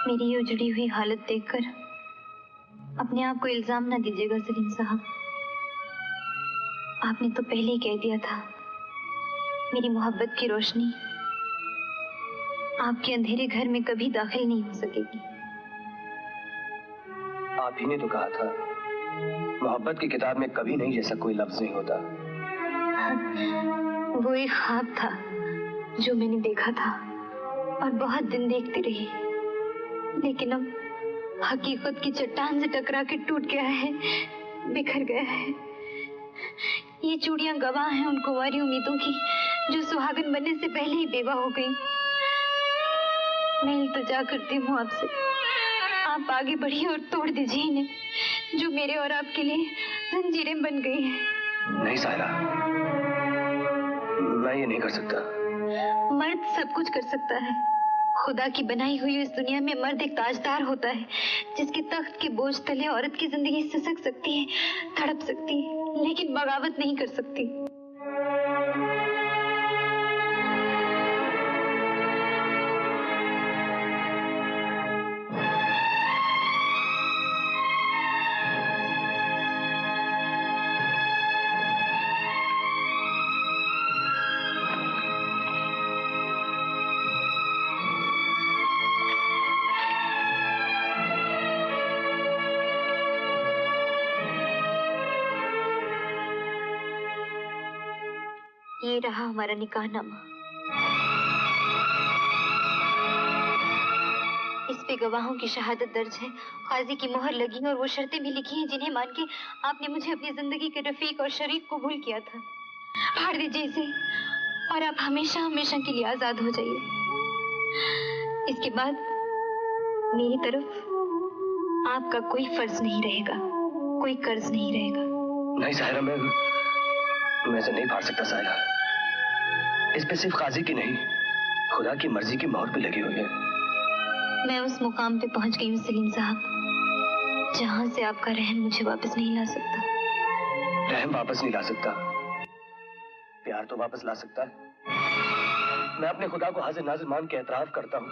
मेरी ये उजड़ी हुई हालत देखकर अपने आप को इल्जाम ना दीजिएगा सलीम साहब। आपने तो पहले ही कह दिया था, मेरी मोहब्बत की रोशनी आपके अंधेरे घर में कभी दाखिल नहीं हो सकेगी। आप ही ने तो कहा था, मोहब्बत की किताब में कभी नहीं जैसा कोई लफ्ज नहीं होता। वो एक ख्वाब था जो मैंने देखा था और बहुत दिन देखती रही, लेकिन अब हकीकत की चट्टान से टकरा के टूट गया है, बिखर गया है। ये चूड़ियां गवाह हैं उन कुंवारी उम्मीदों की जो सुहागन बनने से पहले ही बेवा हो गई। मैं इल्तिजा करती हूँ आपसे, आप आगे बढ़िए और तोड़ दीजिए इन्हें, जो मेरे और आपके लिए जंजीरें बन गई हैं। नहीं सायरा, मैं ये नहीं कर सकता। मर्द सब कुछ कर सकता है। खुदा की बनाई हुई इस दुनिया में मर्द एक ताजदार होता है, जिसके तख्त के बोझ तले औरत की जिंदगी सिसक सकती है, तड़प सकती है, लेकिन बगावत नहीं कर सकती। ये रहा हमारा निकाहनामा। इस पे गवाहों की शहादत दर्ज है, काजी की मोहर लगी है और वो शर्तें भी लिखी हैं जिन्हें मान के आपने मुझे अपनी जिंदगी के रफीक और शरीक कबूल किया था। फाड़ दीजिए इसे और आप हमेशा हमेशा के लिए आजाद हो जाइए। इसके बाद मेरी तरफ आपका कोई फर्ज नहीं रहेगा, कोई कर्ज नहीं रहेगा। नहीं सायरा, मैं इसे नहीं फाड़ सकता सायरा। इस पे सिर्फ काजी की नहीं, खुदा की मर्जी की मोहर भी लगी हुई है। मैं उस मुकाम पे पहुंच गई हूँ सलीम साहब, जहां से आपका रहम मुझे वापस नहीं ला सकता। रहम वापस नहीं ला सकता, प्यार तो वापस ला सकता है। मैं अपने खुदा को हाजिर नाजिर मान के एतराफ करता हूँ,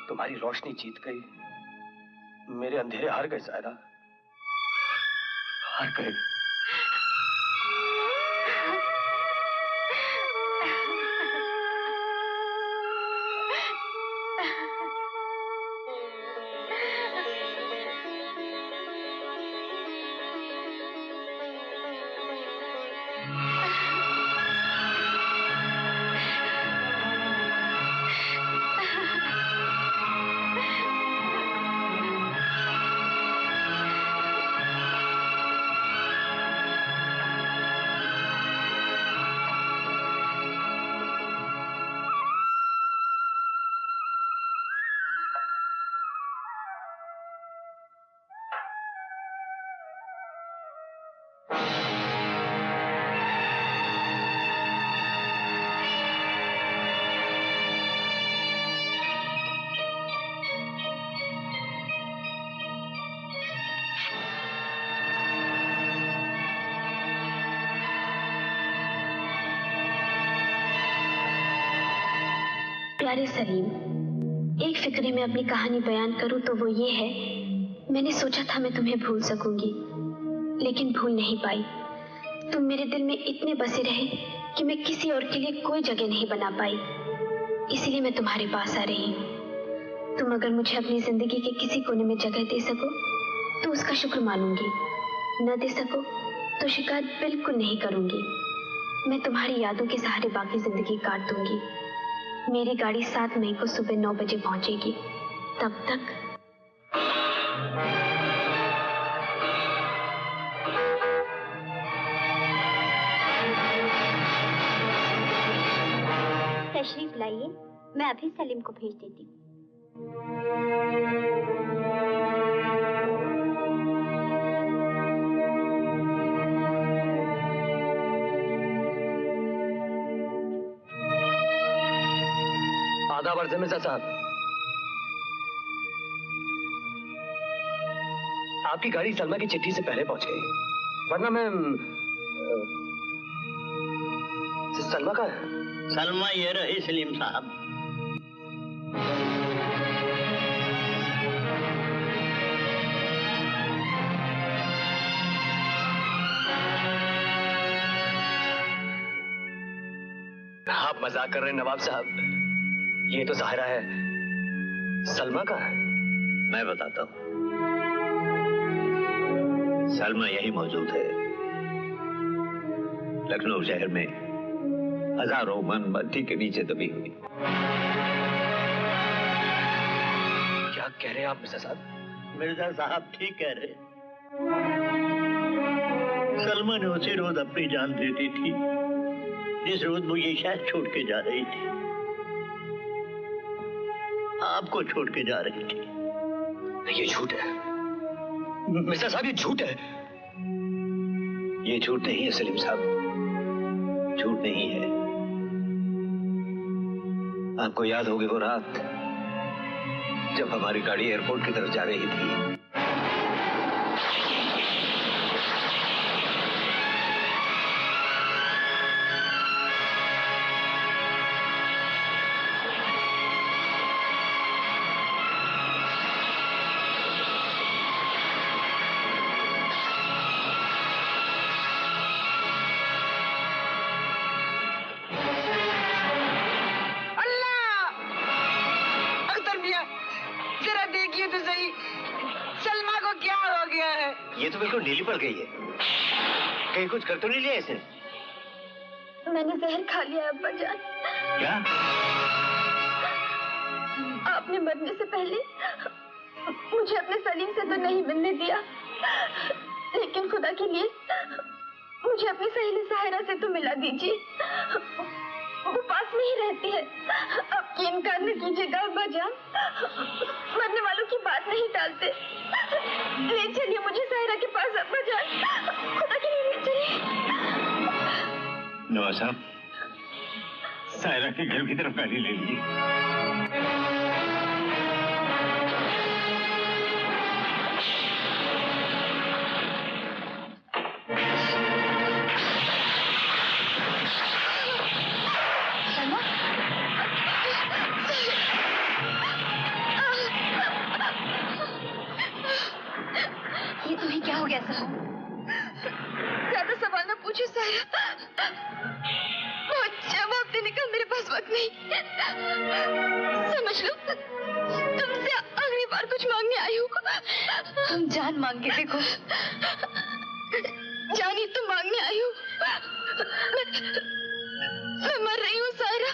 तुम्हारी रोशनी जीत गई, मेरे अंधेरे हार गए सायरा, हार गए। प्यारे सलीम, एक फिक्रे में अपनी कहानी बयान करूं तो वो ये है, मैंने सोचा था मैं तुम्हें भूल सकूंगी, लेकिन भूल नहीं पाई। तुम मेरे दिल में इतने बसे रहे कि मैं किसी और के लिए कोई जगह नहीं बना पाई, इसीलिए मैं तुम्हारे पास आ रही हूँ। तुम अगर मुझे अपनी जिंदगी के किसी कोने में जगह दे सको तो उसका शुक्र मानूंगी, न दे सको तो शिकायत बिल्कुल नहीं करूंगी। मैं तुम्हारी यादों के सहारे बाकी जिंदगी काट दूंगी। मेरी गाड़ी 7 मई को सुबह 9 बजे पहुंचेगी। तब तक तशरीफ लाइए, मैं अभी सलीम को भेज देती हूँ। आदाब अर्ज़ मिर्ज़ा साहब, आपकी गाड़ी सलमा की चिट्ठी से पहले पहुंच गई, वरना मैं सलमा का है। सलमा ये रही सलीम साहब। मजाक कर रहे हैं नवाब साहब। ये तो ज़ाहिरा है सलमा का है। मैं बताता हूँ, सलमा यही मौजूद है। लखनऊ शहर में हजारों मन मट्टी के नीचे दबी हुई। क्या कह रहे हैं आप मिर्जा साहब? मिर्जा साहब ठीक कह रहे। सलमा ने उसी रोज अपनी जान दे दी थी जिस रोज वो ये शहर छोड़ के जा रही थी, आपको छोड़ के जा रही थी। ये झूठ है मिर्जा साहब, ये झूठ है। ये झूठ नहीं है सलीम साहब, झूठ नहीं है। आपको याद होगी वो रात जब हमारी गाड़ी एयरपोर्ट की तरफ जा रही थी। ये तो बिल्कुल नीली पड़ गई है। कहीं कुछ कर तो नहीं लिया इसने? मैंने जहर खा लिया अब्बा जान। क्या? आपने मरने से पहले मुझे अपने सलीम से तो नहीं मिलने दिया, लेकिन खुदा के लिए मुझे अपनी सहेली साहिरा से तो मिला दीजिए। वो पास में ही रहती है। आपकी इनकार न कीजिएगा अब्बा जान, मरने वालों की बात नहीं टालते। ले चलिए मुझे साहिरा के पास अब्बा जान, खुदा के लिए ले चलिए। नवाब साहब, साहिरा के घर की तरफ गाड़ी ले लीजिए। ये तुम्हें क्या हो गया सर? ज्यादा सवाल न पूछो साहिरा, बहुत जवाब देने का मेरे पास वक्त नहीं। समझ लो तुमसे अगली बार कुछ मांगने आई हूँ। तुम जान मांग के देखो। जान ही तो मांगने आई हूँ। मैं मर रही हूँ साहिरा।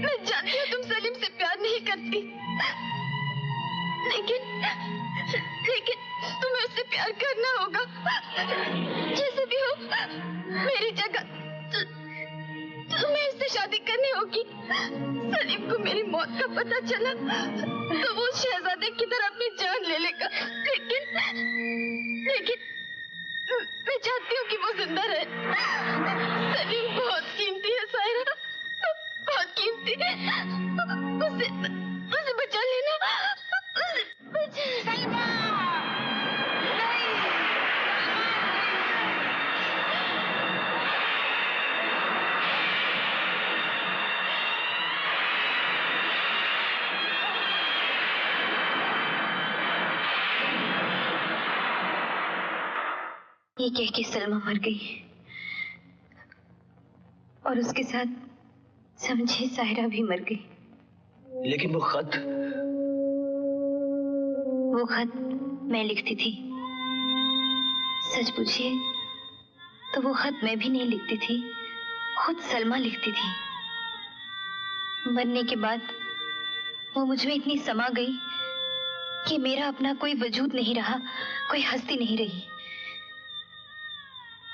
मैं जानती हूँ तुम सलीम से प्यार नहीं करती, लेकिन तुम्हें उससे प्यार करना होगा। जैसे भी हो मेरी जगह तुम्हें उससे शादी करनी होगी। सलीम को मेरी मौत का पता चला तो वो शहजादे की तरह अपनी जान ले लेगा, लेकिन मैं चाहती हूँ कि वो जिंदा रहे। सलीम बहुत कीमती है साहिरा, बहुत कीमती है। उसे बचा लेना। सलमा! ये कह के सलमा मर गई और उसके साथ समझे साहिरा भी मर गई। लेकिन वो खत मैं लिखती थी। सच पूछिए तो वो खत मैं भी नहीं लिखती थी, खुद सलमा लिखती थी। मरने के बाद वो मुझ में इतनी समा गई कि मेरा अपना कोई वजूद नहीं रहा, कोई हस्ती नहीं रही।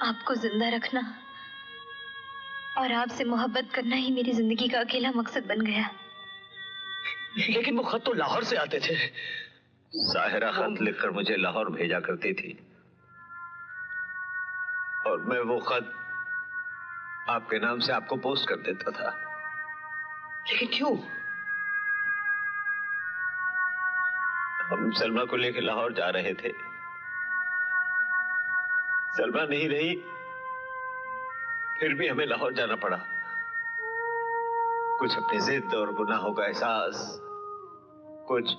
आपको जिंदा रखना और आपसे मोहब्बत करना ही मेरी जिंदगी का अकेला मकसद बन गया। लेकिन वो खत तो लाहौर से आते थे। साहिरा खत लिखकर मुझे लाहौर भेजा करती थी और मैं वो खत आपके नाम से आपको पोस्ट कर देता था। लेकिन क्यों? हम सलमा को लेकर लाहौर जा रहे थे। सलमा नहीं रही, फिर भी हमें लाहौर जाना पड़ा। कुछ अपनी जिद और गुनाहों का एहसास, कुछ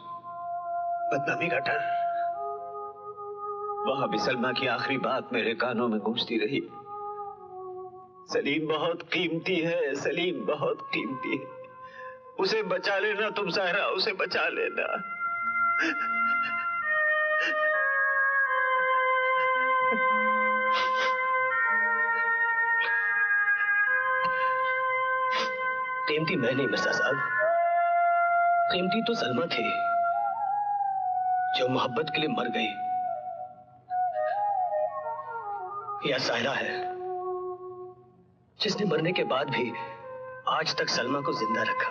बदनामी का डर। वहां भी सलमा की आखिरी बात मेरे कानों में गूंजती रही। सलीम बहुत कीमती है, सलीम बहुत कीमती है। उसे बचा लेना तुम सायरा, उसे बचा लेना। कीमती मैं नहीं मिर्जा साहब, कीमती तो सलमा थी जो मोहब्बत के लिए मर गई। या सायरा है जिसने मरने के बाद भी आज तक सलमा को जिंदा रखा।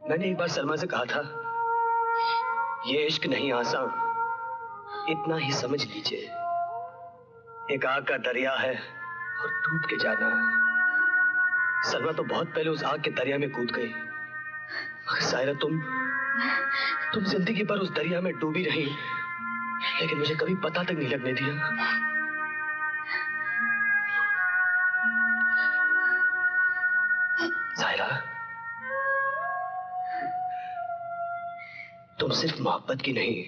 मैंने एक बार सलमा से कहा था, ये इश्क नहीं आसान, इतना ही समझ लीजिए, एक आग का दरिया है और डूब के जाना। सलमा तो बहुत पहले उस आग के दरिया में कूद गई, मगर सायरा तुम जिंदगी भर उस दरिया में डूबी रही, लेकिन मुझे कभी पता तक नहीं लगने दिया। सायरा, तुम सिर्फ मोहब्बत की नहीं,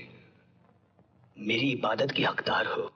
मेरी इबादत की हकदार हो।